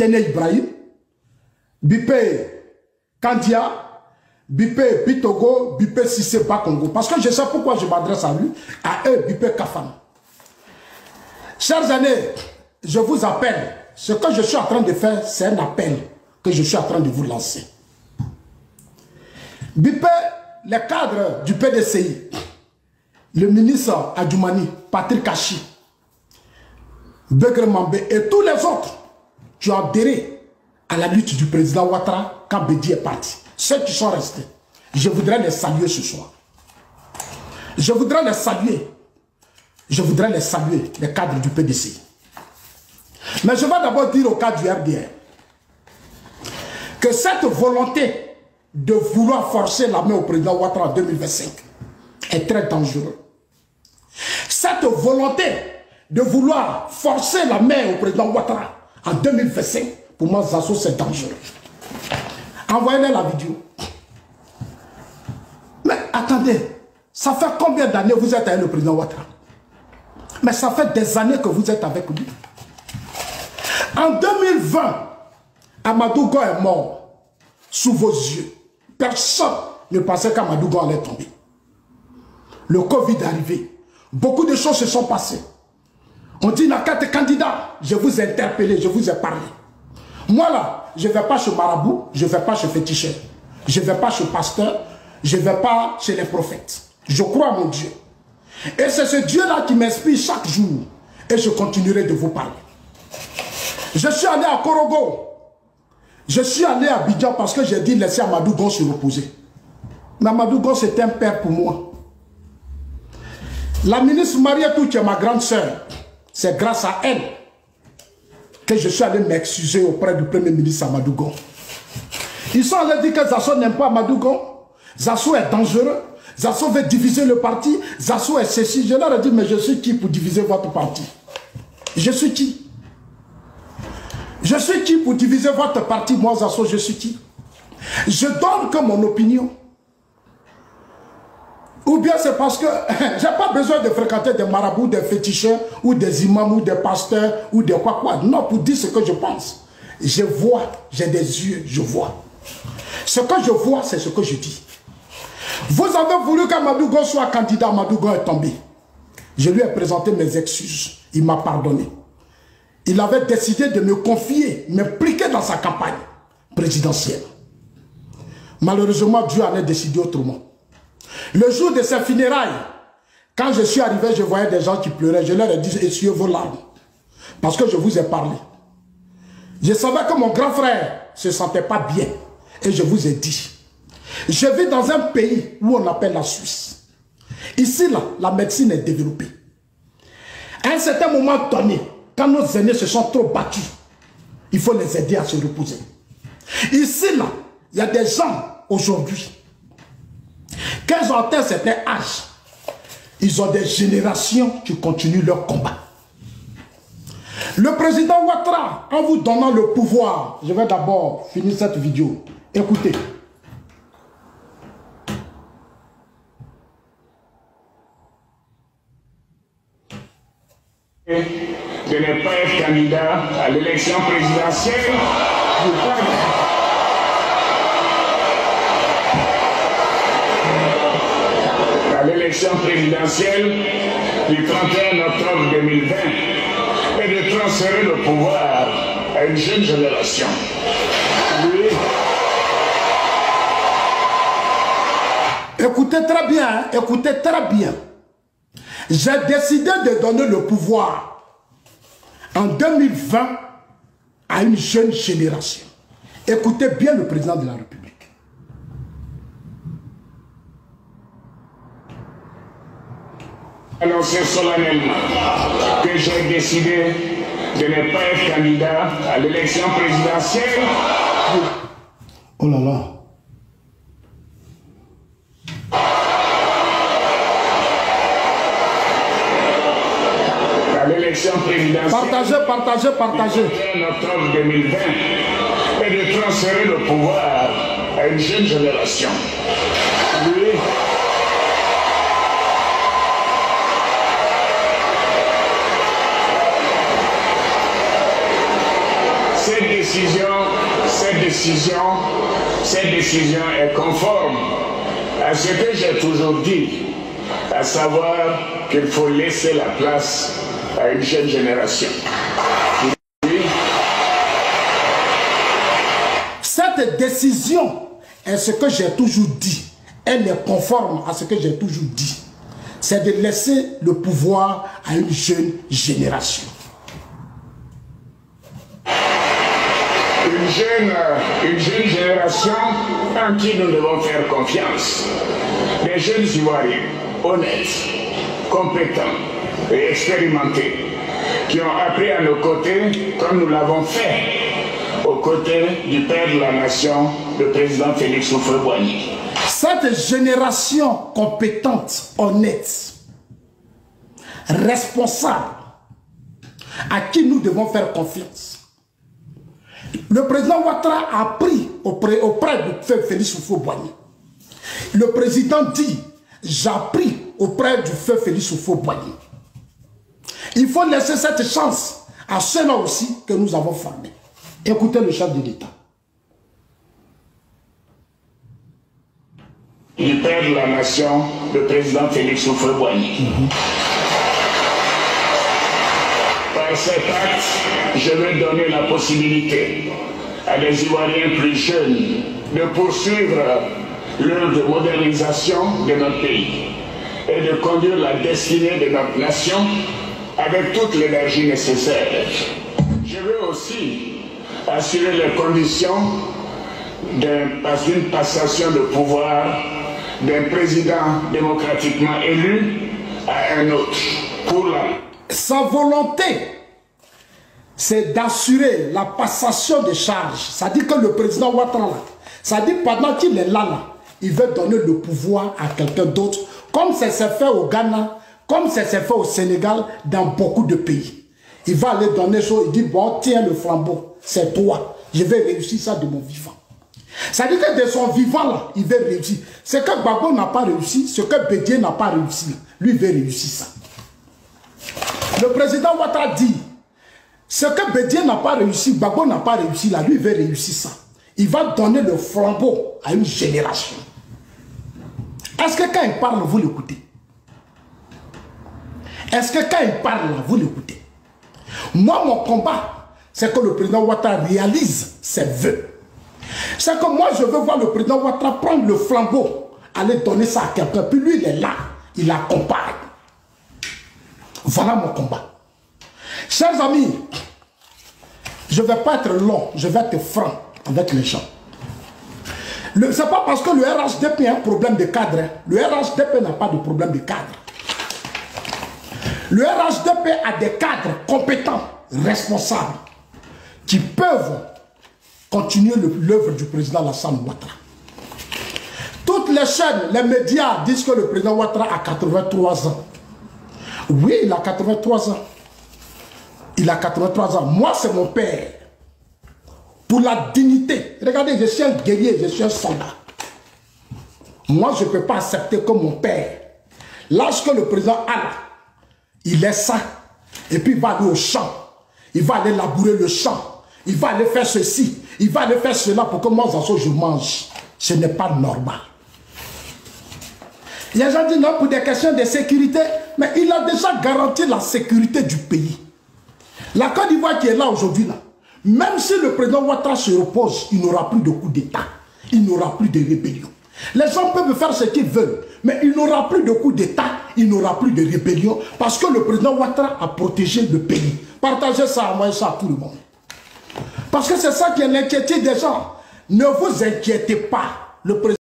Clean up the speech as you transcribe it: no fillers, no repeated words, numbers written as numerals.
Tene Ibrahim, Bipé Kandia, Bipé Bitogo, Bipé Sissé Bakongo. Parce que je sais pourquoi je m'adresse à lui, à eux, Bipé Kafan. Chers amis, je vous appelle. Ce que je suis en train de faire, c'est un appel que je suis en train de vous lancer. Bipé, les cadres du PDCI, le ministre Adjoumani, Patrick Kachi, Begre Mambé et tous les autres qui ont adhéré à la lutte du président Ouattara quand Bédi est parti. Ceux qui sont restés, je voudrais les saluer ce soir. Je voudrais les saluer. Je voudrais les saluer, les cadres du PDCI. Mais je vais d'abord dire au cadre du RDR que cette volonté de vouloir forcer la main au président Ouattara en 2025 est très dangereuse. Cette volonté de vouloir forcer la main au président Ouattara en 2025, pour moi, Zasso, c'est dangereux. Envoyez-les la vidéo. Mais attendez, ça fait combien d'années vous êtes avec le président Ouattara? Mais ça fait des années que vous êtes avec lui. En 2020, Amadou Gon est mort sous vos yeux. Personne ne pensait qu'Amadou Gon allait tomber. Le Covid est arrivé. Beaucoup de choses se sont passées. On dit, la carte candidat, je vous ai interpellé, je vous ai parlé. Moi là, je ne vais pas chez Marabout, je ne vais pas chez Féticheur, je ne vais pas chez Pasteur, je ne vais pas chez les prophètes. Je crois à mon Dieu. Et c'est ce Dieu-là qui m'inspire chaque jour. Et je continuerai de vous parler. Je suis allé à Korogo. Je suis allé à Abidjan parce que j'ai dit laisser Amadou Gon se reposer. Mais Amadou Gon, c'est un père pour moi. La ministre Marietou, qui est ma grande sœur, c'est grâce à elle que je suis allé m'excuser auprès du premier ministre Amadou Gon. Ils sont allés dire que Zasso n'aime pas Amadou Gon. Zasso est dangereux. Zasso veut diviser le parti. Zasso est ceci. Je leur ai dit, mais je suis qui pour diviser votre parti? Je suis qui? Je suis qui pour diviser votre parti? Moi, Zasso, je suis qui? Je donne que mon opinion. Ou bien c'est parce que je n'ai pas besoin de fréquenter des marabouts, des féticheurs, ou des imams, ou des pasteurs, ou des quoi. Non, pour dire ce que je pense. Je vois, j'ai des yeux, je vois. Ce que je vois, c'est ce que je dis. Vous avez voulu qu'Amadou Gon soit candidat, Amadou Gon est tombé. Je lui ai présenté mes excuses. Il m'a pardonné. Il avait décidé de me confier, m'impliquer dans sa campagne présidentielle. Malheureusement, Dieu en a décidé autrement. Le jour de ses funérailles, quand je suis arrivé, je voyais des gens qui pleuraient. Je leur ai dit, essuyez vos larmes. Parce que je vous ai parlé. Je savais que mon grand frère ne se sentait pas bien. Et je vous ai dit. Je vis dans un pays où on appelle la Suisse. Ici, là, la médecine est développée. À un certain moment donné, quand nos aînés se sont trop battus, il faut les aider à se reposer. Ici, là, il y a des gens aujourd'hui, quand ils ont atteint un certain âge, ils ont des générations qui continuent leur combat. Le président Ouattara, en vous donnant le pouvoir, je vais d'abord finir cette vidéo. Écoutez. De ne pas être candidat à l'élection présidentielle du 31 octobre 2020 et de transférer le pouvoir à une jeune génération. Oui. Écoutez très bien, hein, écoutez très bien. J'ai décidé de donner le pouvoir en 2020 à une jeune génération. Écoutez bien le président de la République. Annoncer solennellement que j'ai décidé de ne pas être candidat à l'élection présidentielle. Oh là là. À l'élection présidentielle. Partagez. En octobre 2020 et de transférer le pouvoir à une jeune génération. Oui. Cette décision est conforme à ce que j'ai toujours dit, à savoir qu'il faut laisser la place à une jeune génération. Cette décision est ce que j'ai toujours dit. Elle est conforme à ce que j'ai toujours dit. C'est de laisser le pouvoir à une jeune génération. Une jeune génération en qui nous devons faire confiance. Des jeunes Ivoiriens, honnêtes, compétents et expérimentés, qui ont appris à nos côtés comme nous l'avons fait aux côtés du père de la nation, le président Félix Houphouët-Boigny. Cette génération compétente, honnête, responsable, à qui nous devons faire confiance. Le président Ouattara a pris auprès du Félix Houphouët-Boigny. Le président dit, j'ai pris auprès du feu Félix Houphouët-Boigny. Il faut laisser cette chance à ceux-là aussi que nous avons formés. Écoutez le chef de l'État. Du père de la nation, le président Félix Houphouët-Boigny. Par cet acte, je veux donner la possibilité à des Ivoiriens plus jeunes de poursuivre l'œuvre de modernisation de notre pays et de conduire la destinée de notre nation avec toute l'énergie nécessaire. Je veux aussi assurer les conditions d'une passation de pouvoir d'un président démocratiquement élu à un autre. Pour sa volonté, c'est d'assurer la passation des charges. Ça dit que le président Ouattara, ça dit pendant qu'il est là, il veut donner le pouvoir à quelqu'un d'autre, comme ça s'est fait au Ghana, comme ça s'est fait au Sénégal, dans beaucoup de pays. Il va aller donner ça, il dit, bon, tiens le flambeau, c'est toi, je vais réussir ça de mon vivant. Ça dit que de son vivant là, il veut réussir. Ce que Gbagbo n'a pas réussi, ce que Bédié n'a pas réussi, lui veut réussir ça. Le président Ouattara dit, ce que Bédié n'a pas réussi, Gbagbo n'a pas réussi là, lui veut réussir ça. Il va donner le flambeau à une génération. Est-ce que quand il parle, vous l'écoutez? Est-ce que quand il parle, vous l'écoutez? Moi, mon combat, c'est que le président Ouattara réalise ses vœux. C'est que moi, je veux voir le président Ouattara prendre le flambeau, aller donner ça à quelqu'un. Puis lui, il est là, il accompagne. Voilà mon combat. Chers amis, je ne vais pas être long, je vais être franc avec les gens. Ce n'est pas parce que le RHDP a un problème de cadre. Hein. Le RHDP n'a pas de problème de cadre. Le RHDP a des cadres compétents, responsables, qui peuvent continuer l'œuvre du président Alassane Ouattara. Toutes les chaînes, les médias disent que le président Ouattara a 83 ans. Oui, il a 83 ans. Il a 83 ans. Moi, c'est mon père. Pour la dignité. Regardez, je suis un guerrier, je suis un soldat. Moi, je ne peux pas accepter que mon père, lorsque le président a, il est ça, et puis il va aller au champ, il va aller labourer le champ, il va aller faire ceci, il va aller faire cela pour que moi, je mange. Ce n'est pas normal. Il y a des gens qui disent non, pour des questions de sécurité, mais il a déjà garanti la sécurité du pays. La Côte d'Ivoire qui est là aujourd'hui, là, même si le président Ouattara se repose, il n'aura plus de coup d'État, il n'aura plus de rébellion. Les gens peuvent faire ce qu'ils veulent, mais il n'aura plus de coup d'État, il n'aura plus de rébellion, parce que le président Ouattara a protégé le pays. Partagez ça, envoyez ça à tout le monde. Parce que c'est ça qui est l'inquiétude des gens. Ne vous inquiétez pas, le président